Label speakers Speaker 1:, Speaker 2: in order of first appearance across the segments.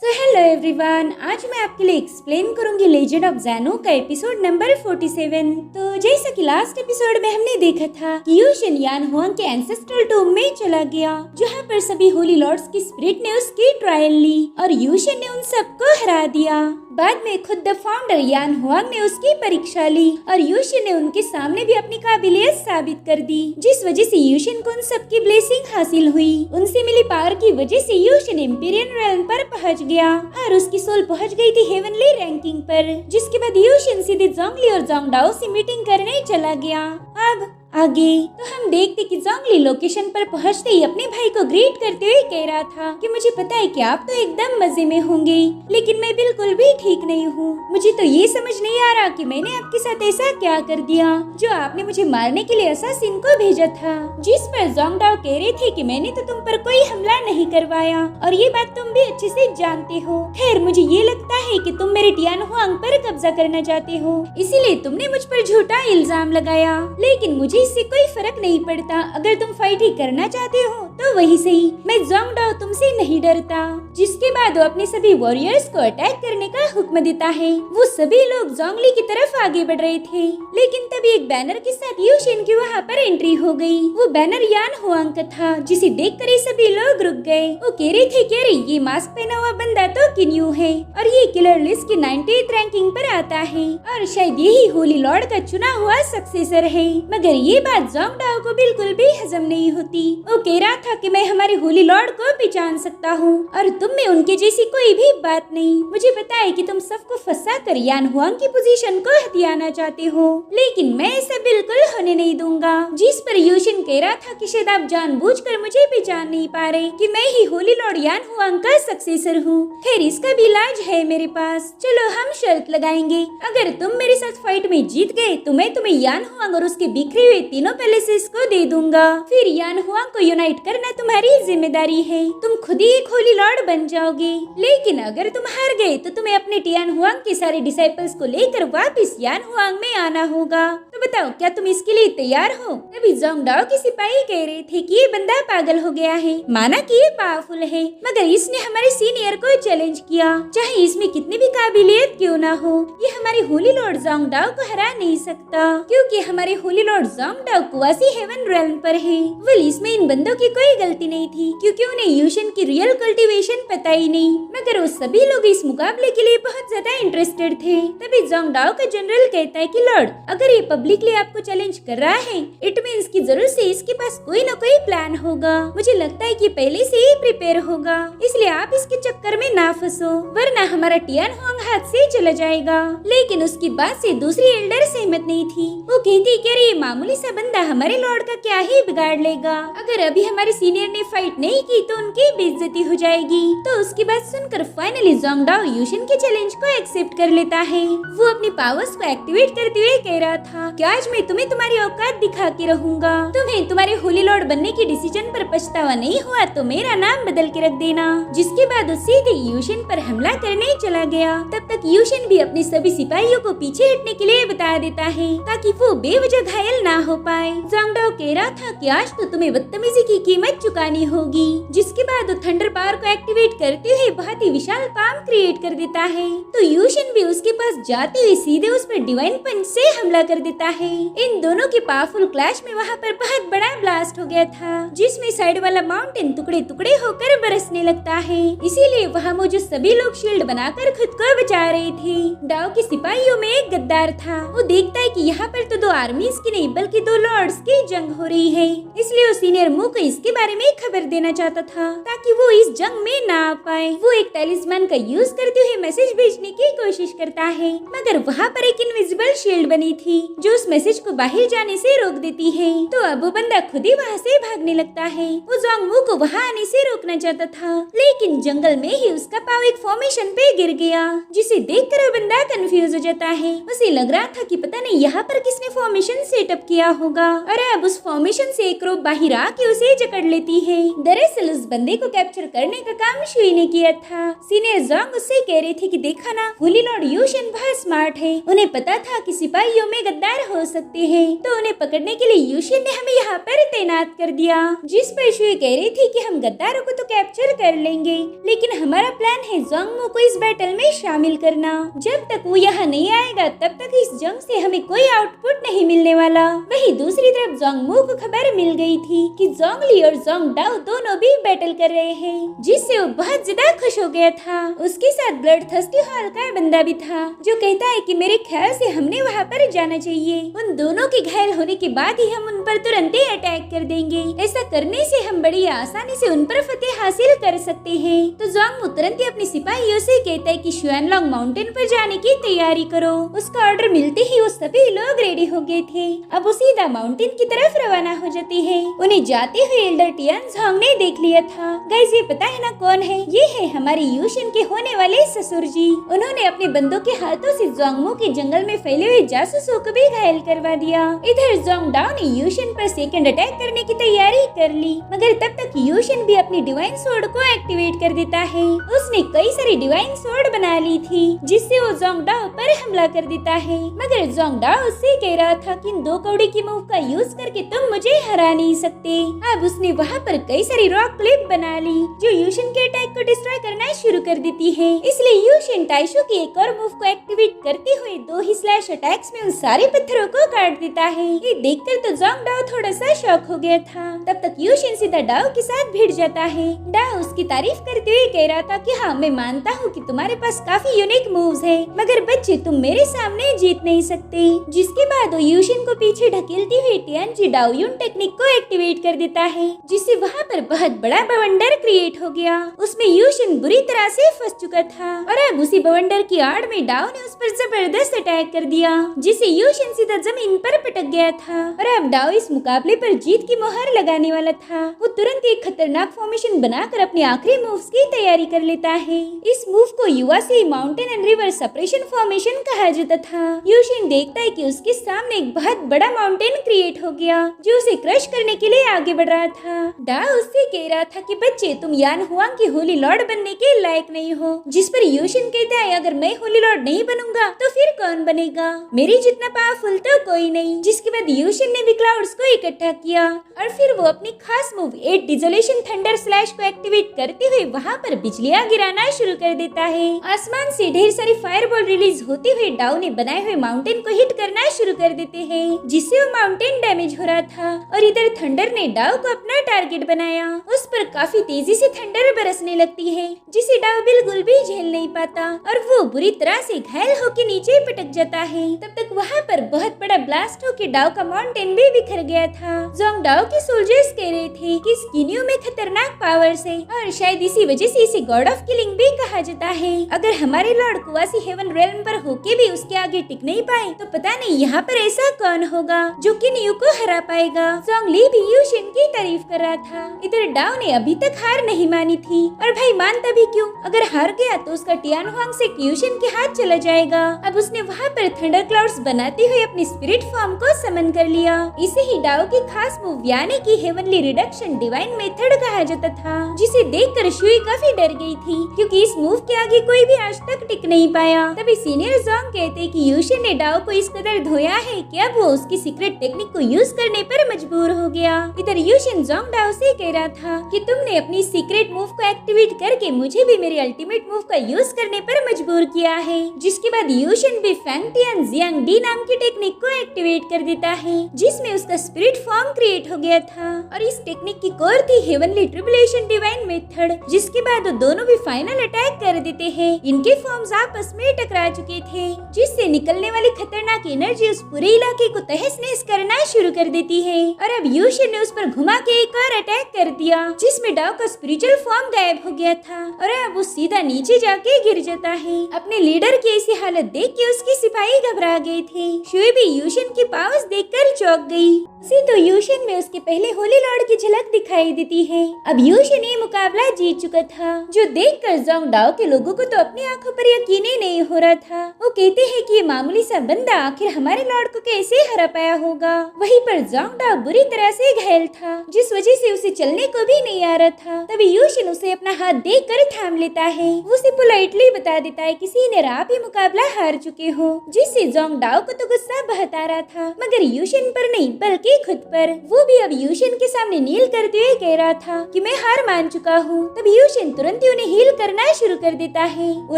Speaker 1: Hello everyone, आज मैं आपके लिए एक्सप्लेन करूंगी लेजेंड ऑफ ज़ैनो का एपिसोड नंबर 47। तो जैसा कि लास्ट एपिसोड में हमने देखा था कि यू शिनयान हुआंग के एंसेस्ट्रल टोम में चला गया, जहां पर सभी होली लॉर्ड्स की स्पिरिट ने उसकी ट्रायल ली और यूशन ने उन सबको हरा दिया। बाद में खुद द फाउंडर यान हुआंग ने उसकी परीक्षा ली और यूशन ने उनके सामने भी अपनी काबिलियत साबित कर दी, जिस वजह से यूशन को उन सबकी ब्लेसिंग हासिल हुई। उनसे मिली पावर की वजह से यूशन इंपीरियल रेल्म पर पहुंच गया और उसकी सोल पहुंच गई थी हेवनली रैंकिंग पर। जिसके बाद यूशन सीधे जोंगली और जोंगडाओ से मीटिंग करने चला गया। अब आगे तो हम देखते कि जोंगली लोकेशन पर पहुंचते ही अपने भाई को ग्रीट करते हुए कह रहा था कि मुझे पता है कि आप तो एकदम मजे में होंगे, लेकिन मैं बिल्कुल भी ठीक नहीं हूँ। मुझे तो ये समझ नहीं आ रहा कि मैंने आपके साथ ऐसा क्या कर दिया जो आपने मुझे मारने के लिए असासिन को भेजा था। जिस पर जोंगडाओ कह रहे थे कि मैंने तो तुम पर कोई हमला नहीं करवाया और ये बात तुम भी अच्छे से जानते हो। खैर, मुझे ये लगता है कि तुम मेरे टियान हुआंग पर कब्जा करना चाहते हो, इसीलिए तुमने मुझ पर झूठा इल्जाम लगाया। लेकिन मुझे इससे कोई फर्क नहीं पड़ता। अगर तुम फाइट ही करना चाहते हो तो वही सही, मैं जोंगडाओ तुमसे नहीं डरता। जिसके बाद वो अपने सभी वॉरियर्स को अटैक करने का हुक्म देता है। वो सभी लोग जोंगली की तरफ आगे बढ़ रहे थे, लेकिन तभी एक बैनर के साथ यूशिन की वहाँ पर एंट्री हो गई। वो बैनर यान हुआंग का था, जिसे देखकर ही सभी लोग रुक गए। वो कह रहे थे कि अरे ये मास्क पहना हुआ बंदा तो किन्यू है और ये किलर लिस्ट की 98th रैंकिंग पर आता है और शायद यही होली लॉर्ड का चुना हुआ सक्सेसर है। मगर ये बात जोंगडाओ को बिल्कुल भी हजम नहीं होती। वो कह रहा था कि मैं हमारे होली लॉर्ड को पहचान सकता हूँ और तुम में उनके जैसी कोई भी बात नहीं। मुझे पता है कि तुम सबको फंसा कर यान हुआंग की पोजीशन को हथियाना चाहते हो, लेकिन मैं ऐसा बिल्कुल होने नहीं दूंगा। जिस पर यूशिन कह रहा था कि शायद आप जानबूझकर मुझे पहचान नहीं पा रहे कि मैं ही होली लॉर्ड यान हुआंग का सक्सेसर हूँ। खैर, इसका भी इलाज है मेरे पास। चलो हम शर्त लगाएंगे, अगर तुम मेरे साथ फाइट में जीत गए तो मैं तुम्हें यान हुआंग और उसके बिखरे हुए तीनों पैलेसेस को दे दूंगा। फिर यान हुआंग को यूनाइट करना तुम्हारी जिम्मेदारी है। तुम खुद ही एक होली लॉर्ड बन जाओगे। लेकिन अगर तुम हार गए तो तुम्हें अपने टियान हुआंग के सारे डिसाइपल्स को लेकर वापस यान हुआंग में आना होगा। तो बताओ, क्या तुम इसके लिए तैयार हो? तभी जोंगडाओ के सिपाही कह रहे थे कि ये बंदा पागल हो गया है। माना कि ये पावरफुल है, मगर इसने हमारे सीनियर को चैलेंज किया, चाहे इसमें कितनी भी काबिलियत क्यों ना हो। ये हमारे होली लॉर्ड जोंगडाओ को हरा नहीं सकता, क्योंकि हमारे Holi Lord जोंगडाओ Kuwasi haven realm पर है। वेल, इसमें इन बंदों की कोई गलती नहीं थी, क्योंकि उन्हें यूशन की रियल कल्टीवेशन पता ही नहीं। मगर वो सभी लोग इस मुकाबले के लिए बहुत ज्यादा इंटरेस्टेड थे। तभी जोंगडाओ का जनरल कहता है कि लॉर्ड, अगर ये पब्लिकली आपको चैलेंज कर रहा है, इट मीन्स की जरूर से इसके पास कोई न कोई प्लान होगा। मुझे लगता है कि पहले से ही प्रिपेयर होगा, इसलिए आप इसके चक्कर में ना फंसो, वरना हमारा टियान हुआंग हाथ से चला जाएगा। लेकिन उसकी बात से दूसरी एल्डर सहमत नहीं थी। वो कहती कि अरे ये मामूली सा बंदा हमारे लॉर्ड का क्या ही बिगाड़ लेगा। अगर अभी हमारे सीनियर ने फाइट नहीं की तो उनकी बेइज्जती हो जाएगी। तो उसकी बात सुनकर फाइनली जोंगडाओ यूशन के चैलेंज को एक्सेप्ट कर लेता है। वो अपनी पावर्स को एक्टिवेट करते हुए कह रहा था कि आज मैं तुम्हें तुम्हारी औकात दिखा के रहूंगा। तुम्हें तुम्हारे होली लॉर्ड बनने के डिसीजन पर पछतावा नहीं हुआ तो मेरा नाम बदल के रख देना। जिसके बाद वो सीधे यूशन पर हमला करने चला गया। तब तक यूशन भी अपने सभी सिपाहियों को पीछे हटने के लिए बता देता है, ताकि वो बेवजह घायल ना हो पाए। जोंगडाओ कह रहा था कि आज तो तुम्हें बदतमीजी की कीमत चुकानी होगी। जिसके बाद वो थंडर पावर को एक्टिवेट करते हुए बहुत ही विशाल पाम क्रिएट कर देता है। तो यूशन भी उसके पास जाते हुए सीधे उस पर डिवाइन पंच से हमला कर देता है। इन दोनों के पावरफुल क्लैश में वहाँ पर बहुत बड़ा ब्लास्ट हो गया था, जिसमें साइड वाला माउंटेन टुकड़े टुकड़े होकर बरसने लगता है। इसीलिए वहाँ मौजूद सभी लोग शील्ड बनाकर खुद को बचा रहे थे। डाओ के सिपाहियों में एक गद्दार था। वो देखता है कि यहाँ पर तो दो आर्मीज की नहीं बल्कि दो लॉर्ड्स की जंग हो रही है, इसलिए वो सीनियर मुंह को इसके बारे में खबर देना चाहता था, ताकि वो इस जंग में ना आ पाए। वो एक टैलिस्मान का यूज करते हुए मैसेज भेजने की कोशिश करता है, मगर वहाँ पर एक इनविजिबल शील्ड बनी थी जो उस मैसेज को बाहर जाने से रोक देती है। तो अब वो बंदा खुद ही वहाँ से भागने लगता है। वो जोंगवू को वहाँ आने से रोकना चाहता था, लेकिन जंगल में ही उसका पाव एक फॉर्मेशन पे गिर गया, जिसे देखकर वो बंदा कंफ्यूज हो जाता है। उसे लग रहा था कि पता नहीं यहाँ पर किसने फॉर्मेशन सेटअप किया होगा और अब उस फॉर्मेशन से एक रोप बाहर आके उसे जकड़ लेती है। दरअसल उस बंदे को कैप्चर करने का काम शुई ने किया था। सीनियर जोंग उससे कह रहे थे कि देखा ना, होली लॉर्ड यूशन बहुत स्मार्ट है, उन्हें पता था कि सिपाहियों में गद्दार हो सकते हैं, तो उन्हें पकड़ने के लिए यूशन ने हमें यहाँ पर तैनात कर दिया। जिस पर शुई कह रही थी कि हम गद्दारों को तो कैप्चर कर लेंगे, लेकिन हमारा प्लान है जोंगमू को इस बैटल में शामिल करना। जब तक वो यहाँ नहीं आएगा तब तक इस जंग से हमें कोई आउटपुट नहीं मिलने वाला। वहीं दूसरी तरफ जोंगमू को खबर मिल गई थी कि जोंगली और जोंगडाओ दोनों भी बैटल कर रहे हैं, जिससे वो बहुत ज्यादा खुश हो गया था। उसके साथ ब्लड थर्स्टी हॉल का बंदा भी था जो कहता है कि मेरे ख्याल से हमने वहाँ पर जाना चाहिए। उन दोनों के घायल होने के बाद ही हम उन पर तुरंत ही अटैक कर देंगे। ऐसा करने से हम बड़ी आसानी से उन पर फतेह हासिल कर सकते हैं। तो जोंगमू तुरंत ही अपने सिपाहियों से कहता है कि शुआनलोंग माउंटेन पर जाने की तैयारी करो। उसका ऑर्डर मिलते ही वो सभी लोग रेडी हो गए थे। अब वो सीधा माउंटेन की तरफ रवाना हो जाती है। उन्हें जाते हुए एल्डर टियानजोंग ने देख लिया था। गाइस ये पता है ना कौन है? ये है हमारे यूशन के होने वाले ससुर जी। उन्होंने अपने बंदों के हाथों से जोंगमू के जंगल में फैले हुए जासूसों को भी घायल करवा दिया। इधर जोंगडाओ ने यूशन पर सेकंड अटैक करने की तैयारी कर ली, मगर तब तक यूशन भी अपनी डिवाइन सोर्ड को एक्टिवेट कर देता है। उसने कई सारी डिवाइन सोर्ड बना ली थी जिससे वो जोंगडाओ पर हमला कर देता है, मगर जोंगडाओ उससे कह रहा था कि इन 2 कौड़ी की मूव का यूज करके तुम मुझे हरा नहीं सकते। अब उसने वहाँ पर कई सारी रॉक क्लिप बना ली जो यूशन के अटैक को डिस्ट्रॉय करना शुरू कर देती है। इसलिए यूशन टाइशो की एक और मूव को एक्टिवेट करते हुए 2 ही स्लैश अटैक्स में उन सारे पत्थरों को काट देता है। ये देखकर तो जोंगडाओ थोड़ा सा शॉक हो गया था। तब तक यूशन सीधा डाओ के साथ भिड़ जाता है। डाओ उसकी तारीफ करते हुए कह रहा था कि हाँ मैं मानता हूँ कि तुम्हारे पास काफी यूनिक मूव्स है, मगर बच्चे तुम मेरे सामने जीत नहीं सकते। जिसके बाद वो यूशन को पीछे ढकेलती हुई टियानजी डाओयुन टेक्निक को एक्टिवेट कर देता है, जिससे वहाँ पर बहुत बड़ा बवंडर क्रिएट हो गया। उसमें यूशन बुरी तरह से फंस चुका था और अब उसी बवंडर की आड़ में डाओ ने उस पर जबरदस्त अटैक कर दिया, जिससे यूशन सीधा जमीन पर पटक गया था। और अब डाओ इस मुकाबले पर जीत की मोहर लगाने वाला था। वो तुरंत एक खतरनाक फॉर्मेशन बनाकर अपने आखिरी मूव्स की तैयारी कर लेता है। इस मूव को युवासी mountain and river separation formation कहा जाता था। यूशन देखता है कि उसके सामने एक बहुत बड़ा माउंटेन क्रिएट हो गया जो उसे क्रश करने के लिए आगे बढ़ रहा था। डाओ उससे कह रहा था कि बच्चे तुम यान हुआंग की होली लॉर्ड बनने के लायक नहीं हो। जिस पर यूशन कहता है अगर मैं होली लॉर्ड नहीं बनूंगा तो फिर कौन बनेगा, मेरी जितना पावरफुल तो कोई नहीं। जिसके बाद यूशन ने भी क्लाउड्स को इकट्ठा किया और फिर वो अपनी खास मूव 8 डिसोलेशन थंडर स्लैश को एक्टिवेट करते हुए वहाँ पर बिजलियाँ गिराना शुरू कर देता है। आसमान से ढेर सारी फायरबॉल रिलीज होते हुए डाओ ने बनाए हुए माउंटेन को हिट करना शुरू कर देते हैं, जिससे वो माउंटेन डैमेज हो रहा था। और इधर थंडर ने डाओ को अपना टारगेट बनाया। उस पर काफी तेजी से थंडर बरसने लगती है, जिसे डाओ बिल्कुल भी झेल नहीं पाता और वो बुरी तरह से घायल होकर नीचे पटक जाता है। तब तक वहाँ पर बहुत बड़ा ब्लास्ट होकर डाओ का माउंटेन भी बिखर गया था। जोंगडाओ के सोल्जर्स कह रहे थे कि इस किन्यू में खतरनाक पावर्स है और शायद इसी वजह से इसे गॉड ऑफ किलिंग भी कहा जाता है। अगर हमारे लॉर्ड कुवासी हेवन रेल्म पर होके भी उसके आगे टिक नहीं पाए तो पता नहीं यहाँ पर ऐसा कौन होगा जो किन्यू को हरा पाएगा। जोंगली भी यूशन की तारीफ कर रहा था। इधर डाओ ने अभी तक हार नहीं मानी थी और भाई मानता भी क्यों, अगर हार गया तो उसका टियानहुआंग से यूशन के हाथ चला जाएगा। अब उसने वहाँ पर थंडर क्लाउड्स बनाते हुए अपनी स्पिरिट फॉर्म को समन कर लिया। इसे ही डाओ की खास मूव यानी कि हेवनली रिडक्शन डिवाइन मेथड कहा जाता था, जिसे देखकर शुई काफी डर गई थी क्योंकि इस मूव के आगे कोई भी आज तक टिक नहीं पाया। तभी सीनियर जोंग कहते कि यूशन ने डाओ को इस कदर धोया है कि अब वो उसकी सीक्रेट टेक्निक को यूज करने पर मजबूर हो गया। इधर यूशन जोंग डाओ से कह रहा था कि तुमने अपनी सीक्रेट मूव को एक्टिवेट करके मुझे भी मेरे अल्टीमेट मूव का यूज करने पर मजबूर किया है। जिसके बाद यूशन भी फैंगटियन जियांग डी नाम की टेक्निक को एक्टिवेट कर देता है, जिसमें उसका स्पिरिट फॉर्म क्रिएट हो गया था और इस टेक्निक की कोर थी हेवनली ट्रिबुलेशन डिवाइन मेथड। जिसके बाद वो दोनों भी फाइनल अटैक कर देते हैं। इनके फॉर्म्स आपस में टकरा चुके थे, जिससे निकलने वाली खतरनाक एनर्जी उस पूरे इलाके को तहस नहस करना शुरू कर देती है। और अब यूशन ने उस पर घुमा के एक और अटैक कर दिया, जिसमें डाओ का स्पिरिचुअल फॉर्म गायब हो गया था और अब वो सीधा नीचे जाके गिर जाता है। अपने लीडर की ऐसी हालत देख के उसके सिपाही घबरा गए थे। शुई भी यूशन की पावर्स देखकर चौंक गई। उसे तो यूशन में उसके पहले होली लॉर्ड की झलक दिखाई देती है। अब यूशन ये मुकाबला जीत चुका था, जो देखकर जोंगडाओ के लोगों को तो अपनी आंखों आंखों पर यकीन ही नहीं हो रहा था। वो कहते हैं कि ये मामूली सा बंदा आखिर हमारे लॉर्ड को कैसे हरा पाया होगा। वहीं पर जोंग डाओ बुरी तरह से घायल था, जिस वजह से उसे चलने को भी नहीं आ रहा था। तभी यूशिन उसे अपना हाथ देकर थाम लेता है। वो उसे पोलाइटली बता देता है कि सीनियर आप ही मुकाबला हार चुके हो, जिससे जोंग डाओ को तो गुस्सा बहता रहा था, मगर यूशिन पर नहीं बल्कि खुद पर। वो भी अब यूशिन के सामने नील करते हुए कह रहा था कि मैं हार मान चुका हूँ। तभी यूशिन तुरंत ही उन्हें हील करना शुरू कर देता है। वो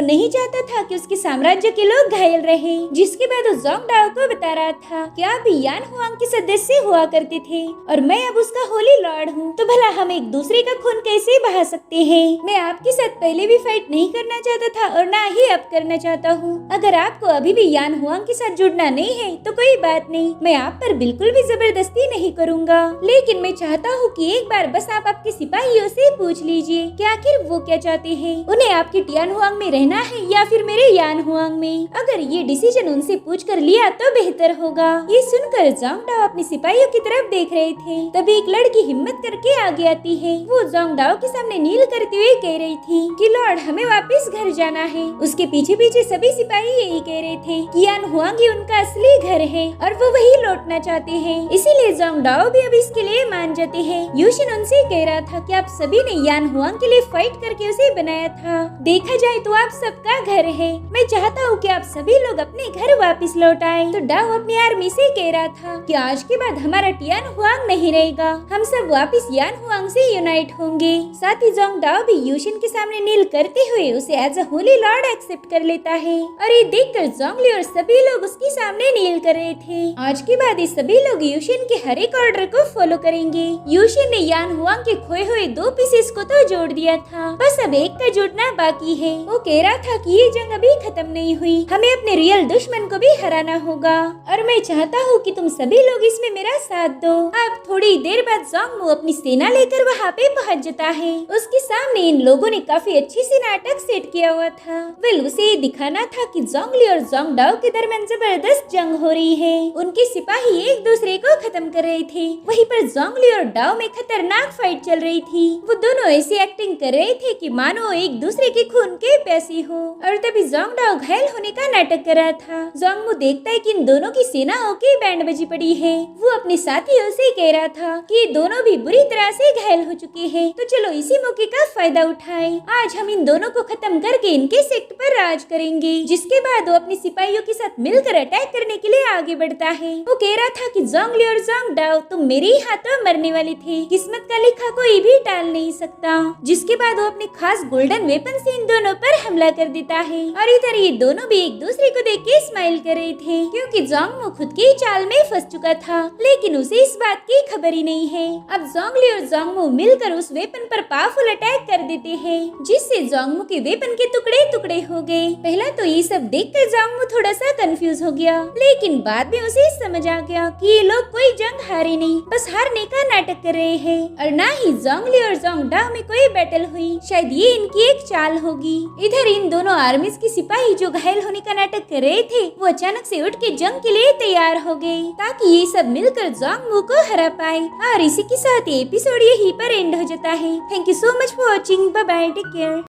Speaker 1: नहीं चाहता था कि उसके साम्राज्य के लोग घायल रहे। जिसके बाद वो जोंग डाओ को बता रहा था कि आप भी यान हुआंग के सदस्य हुआ करते थे और मैं अब उसका होली लॉर्ड हूँ, तो भला हम एक दूसरे का खून कैसे बहा सकते हैं। मैं आपके साथ पहले भी फाइट नहीं करना चाहता था और ना ही अब करना चाहता हूँ। अगर आपको अभी भी यान हुआंग के साथ जुड़ना नहीं है तो कोई बात नहीं, मैं आप पर बिल्कुल भी जबरदस्ती नहीं करूँगा। लेकिन मैं चाहता हूँ कि एक बार बस आप आपके सिपाहियों से पूछ लीजिए कि आखिर वो क्या चाहते हैं। उन्हें आपके टियान हुआंग में रहना है या फिर मेरे यान हुआंग में। अगर ये डिसीजन उनसे पूछ कर लिया तो बेहतर होगा। ये सुनकर जोंग डाओ अपने सिपाहियों की तरफ देख रहे थे। तभी एक लड़की हिम्मत करके आगे आती है। वो जोंग डाओ के सामने नील करते हुए कह रही थी कि लॉर्ड हमें वापस घर जाना है। उसके पीछे पीछे सभी सिपाही यही कह रहे थे कि यान हुआंग ही उनका असली घर है और वो वही लौटना चाहते हैं। इसीलिए जोंग डाओ भी अब इसके लिए मान जाते हैं। यूशिन उनसे कह रहा था कि आप सभी ने यान हुआंग के लिए फाइट करके उसे बनाया था। देखा जाए तो आप सबका घर है। मैं चाहता हूँ कि आप सभी लोग अपने घर वापस लौट आए। तो डाओ अपनी आर्मी से कह रहा था कि आज के बाद हमारा टियान हुआंग नहीं रहेगा, हम सब वापस यान हुआंग से यूनाइट होंगे। साथ ही जोंग डाओ भी यूशिन के सामने नील करते हुए उसे as a holy lord accept कर लेता है। और ये देखकर जोंगली और सभी लोग उसके सामने नील कर रहे थे। आज के बाद ये सभी लोग यूशिन के हर एक ऑर्डर को फॉलो करेंगे। यूशिन ने यान हुआंग के खोए हुए 2 पीसेस को तो जोड़ दिया था, बस अब एक का जुड़ना बाकी है। वो कह रहा था कि ये जंग अभी खत्म नहीं हुई, हमें अपने रियल दुश्मन को भी हराना होगा और मैं चाहता हूँ कि तुम सभी लोग इसमें मेरा साथ दो। अब थोड़ी देर बाद जोंगमू अपनी सेना लेकर वहाँ पे पहुँच जाता है। उसके सामने इन लोगों ने काफी अच्छी सी नाटक सेट किया हुआ था। वेल उसे ये दिखाना था कि जोंगली और जोंग डाओ के दरमियान जबरदस्त जंग हो रही है। उनके सिपाही एक दूसरे को खत्म कर रहे थे। वहीं पर जोंगली और डाओ में खतरनाक फाइट चल रही थी। वो दोनों ऐसी एक्टिंग कर रहे थे कि मानो एक दूसरे के खून के प्यासी हो। और तभी जोंग डाओ घायल होने का नाटक कर रहा था। जोंगमू देखता है कि इन दोनों की सेनाओं की बैंड बजी पड़ी है। वो अपने साथियों से कह रहा था कि ये दोनों भी बुरी तरह से घायल हो चुके हैं, तो चलो इसी मौके का फायदा उठाएं। आज हम इन दोनों को खत्म करके इनके सेक्ट पर राज करेंगे। जिसके बाद वो अपने सिपाहियों के साथ मिलकर अटैक करने के लिए आगे बढ़ता है। वो कह रहा था कि जोंगली और जोंग डाओ तुम मेरे ही हाथों मरने वाले थे, किस्मत का लिखा कोई भी टाल नहीं सकता। जिसके बाद वो अपने खास गोल्डन वेपन से इन दोनों पर हमला कर देता है। और इधर ये दोनों भी एक दूसरे को देख के स्माइल कर रहे थे, क्योंकि जोंगमू खुद की चाल में फंस चुका था, लेकिन उसे इस बात की खबर ही नहीं है। अब जोंगली और जोंगमू मिलकर उस वेपन पर पावरफुल अटैक कर देते हैं, जिससे जोंगमू के वेपन के टुकड़े टुकड़े हो गए। पहला तो ये सब देखकर जोंगमू थोड़ा सा कंफ्यूज हो गया, लेकिन बाद में उसे समझ आ गया कि ये लोग कोई जंग हारे नहीं, बस हारने का नाटक कर रहे हैं। और ना ही जोंगली और जोंग डाओ में कोई बैटल हुई, शायद ये इनकी एक चाल होगी। इधर इन दोनों आर्मीज के सिपाही जो घायल होने का नाटक कर रहे थे, वो अचानक से उठ के जंग के लिए तैयार हो गए, ताकि ये सब मिलकर जोंगमू को हरा पाए। और इसी के साथ एपिसोड यहीं पर एंड हो जाता है। Thank you so much for watching. Bye bye, take care.